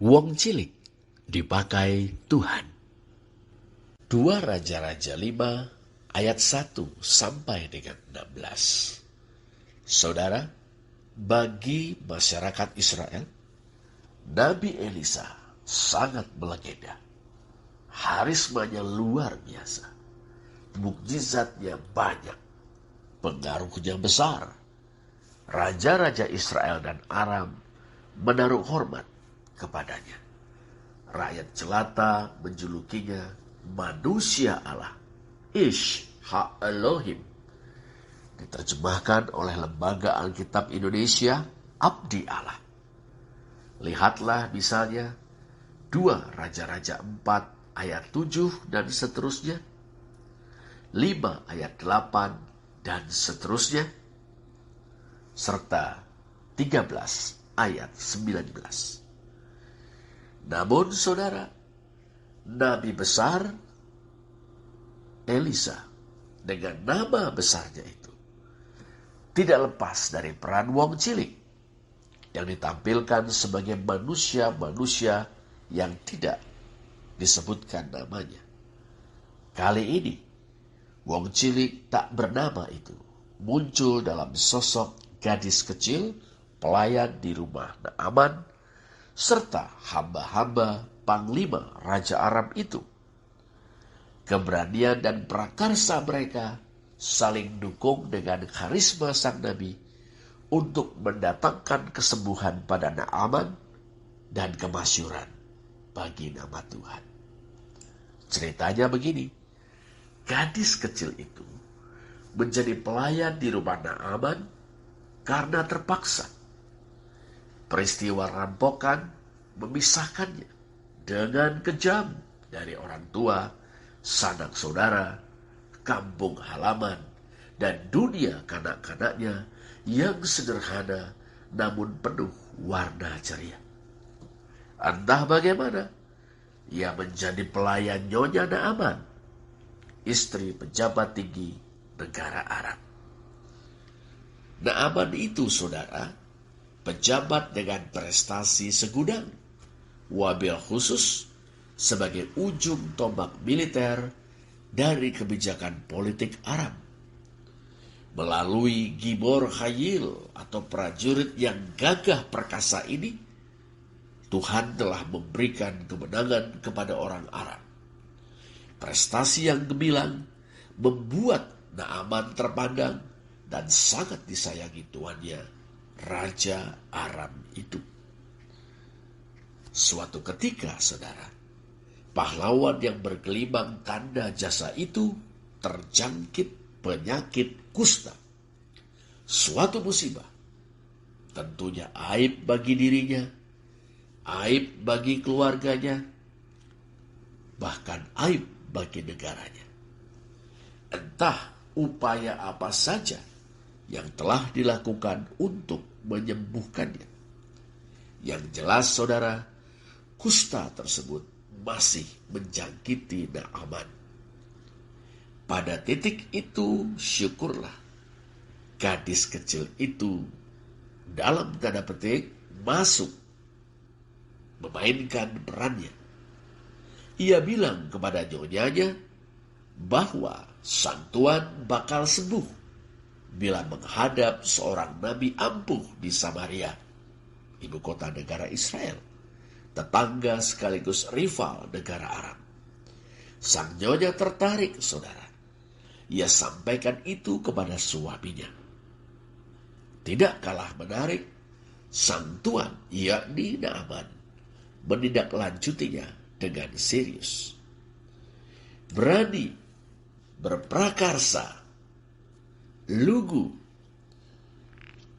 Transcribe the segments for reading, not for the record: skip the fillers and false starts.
Wong cilik dipakai Tuhan. 2 Raja-Raja 5 ayat 1 sampai dengan 16. Saudara, bagi masyarakat Israel, Nabi Elisa sangat melegenda. Harismanya luar biasa. Mukjizatnya banyak. Pengaruhnya besar. Raja-raja Israel dan Aram menaruh hormat kepadanya. Rakyat jelata menjulukinya manusia Allah. Ish ha Elohim. Diterjemahkan oleh Lembaga Alkitab Indonesia, Abdi Allah. Lihatlah misalnya 2 Raja-Raja 4 ayat 7 dan seterusnya, 5 ayat 8 dan seterusnya, serta 13 ayat 19. Namun saudara, Nabi besar Elisa dengan nama besarnya itu tidak lepas dari peran wong cilik yang ditampilkan sebagai manusia-manusia yang tidak disebutkan namanya. Kali ini, wong cilik tak bernama itu muncul dalam sosok gadis kecil pelayan di rumah Naaman serta hamba-hamba panglima Raja Aram itu. Keberanian dan prakarsa mereka saling dukung dengan karisma sang Nabi untuk mendatangkan kesembuhan pada Naaman dan kemasyuran bagi nama Tuhan. Ceritanya begini, gadis kecil itu menjadi pelayan di rumah Naaman karena terpaksa. Peristiwa rampokan memisahkannya dengan kejam dari orang tua, sanak saudara, kampung halaman, dan dunia kanak-kanaknya yang sederhana namun penuh warna ceria. Entah bagaimana, ia menjadi pelayan Nyonya Naaman, istri pejabat tinggi negara Arab. Naaman itu, saudara, pejabat dengan prestasi segudang, wabil khusus sebagai ujung tombak militer dari kebijakan politik Arab. Melalui Gibor Khayil atau prajurit yang gagah perkasa ini, Tuhan telah memberikan kemenangan kepada orang Arab. Prestasi yang gemilang membuat Naaman terpandang dan sangat disayangi tuannya, Raja Aram itu. Suatu ketika, saudara, pahlawan yang bergelimang tanda jasa itu terjangkit penyakit kusta. Suatu musibah, tentunya aib bagi dirinya, aib bagi keluarganya, bahkan aib bagi negaranya. Entah upaya apa saja yang telah dilakukan untuk menyembuhkannya. Yang jelas, saudara, kusta tersebut masih menjangkiti Naaman. Pada titik itu, syukurlah gadis kecil itu dalam tanda petik masuk memainkan perannya. Ia bilang kepada nyonyanya bahwa sang tuan bakal sembuh bila menghadap seorang nabi ampuh di Samaria, ibu kota negara Israel, tetangga sekaligus rival negara Arab. Sang nyonya tertarik, saudara. Ia sampaikan itu kepada suaminya. Tidak kalah menarik, sang tuan, yakni Naaman, menindaklanjutinya dengan serius. Berani, berprakarsa, lugu.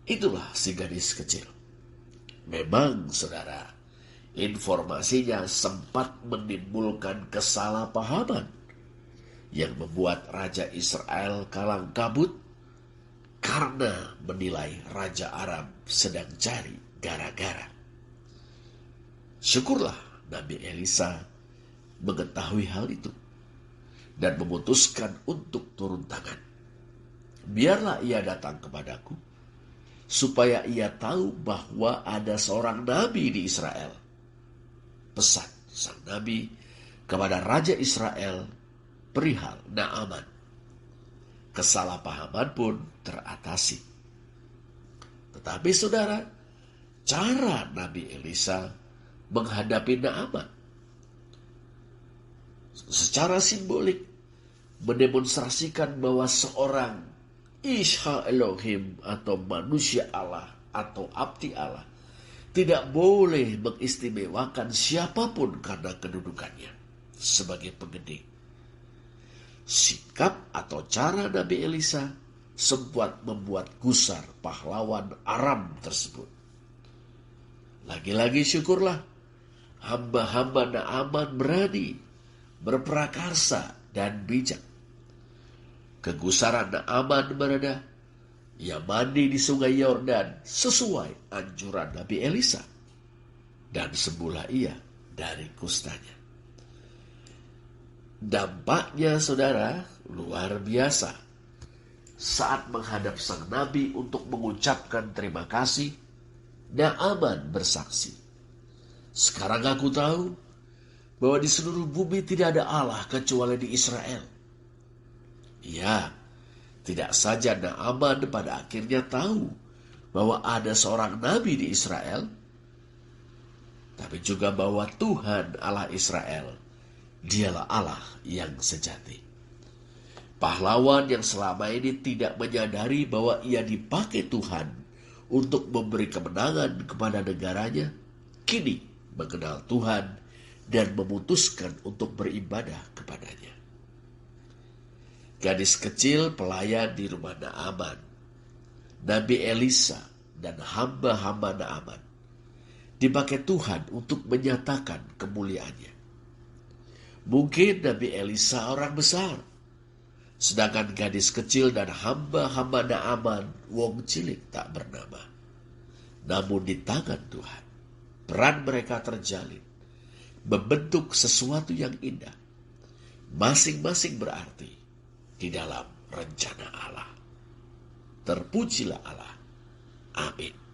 Itulah si gadis kecil. Memang, saudara, informasinya sempat menimbulkan kesalahpahaman yang membuat Raja Israel kalang kabut karena menilai Raja Aram sedang cari gara-gara. Syukurlah Nabi Elisa mengetahui hal itu dan memutuskan untuk turun tangan. Biarlah ia datang kepadaku, supaya ia tahu bahwa ada seorang nabi di Israel. pesan sang nabi kepada Raja Israel perihal Naaman. Kesalahpahaman pun teratasi. Tetapi saudara, cara Nabi Elisa menghadapi Naaman secara simbolik mendemonstrasikan bahwa seorang Isha Elohim atau manusia Allah atau abdi Allah tidak boleh mengistimewakan siapapun karena kedudukannya sebagai penggede. Sikap atau cara Nabi Elisa sempat membuat gusar pahlawan Aram tersebut. Lagi-lagi syukurlah, hamba-hamba Naaman berani, berprakarsa, dan bijak. Kegusaran Naaman mereda. Ia mandi di sungai Yordan sesuai anjuran Nabi Elisa, dan sembuhlah ia dari kustanya. Dampaknya, saudara, luar biasa. Saat menghadap sang nabi untuk mengucapkan terima kasih, Naaman bersaksi, "Sekarang aku tahu bahwa di seluruh bumi tidak ada Allah kecuali di Israel." Ya, tidak saja Naaman pada akhirnya tahu bahwa ada seorang nabi di Israel, tapi juga bahwa Tuhan Allah Israel, Dialah Allah yang sejati. Pahlawan yang selama ini tidak menyadari bahwa ia dipakai Tuhan untuk memberi kemenangan kepada negaranya, kini mengenal Tuhan dan memutuskan untuk beribadah kepadanya. Gadis kecil pelayan di rumah Naaman, Nabi Elisa, dan hamba-hamba Naaman dipakai Tuhan untuk menyatakan kemuliaannya. Mungkin Nabi Elisa orang besar, sedangkan gadis kecil dan hamba-hamba Naaman wong cilik tak bernama. Namun di tangan Tuhan, peran mereka terjalin, membentuk sesuatu yang indah. Masing-masing berarti di dalam rencana Allah. Terpujilah Allah. Amin.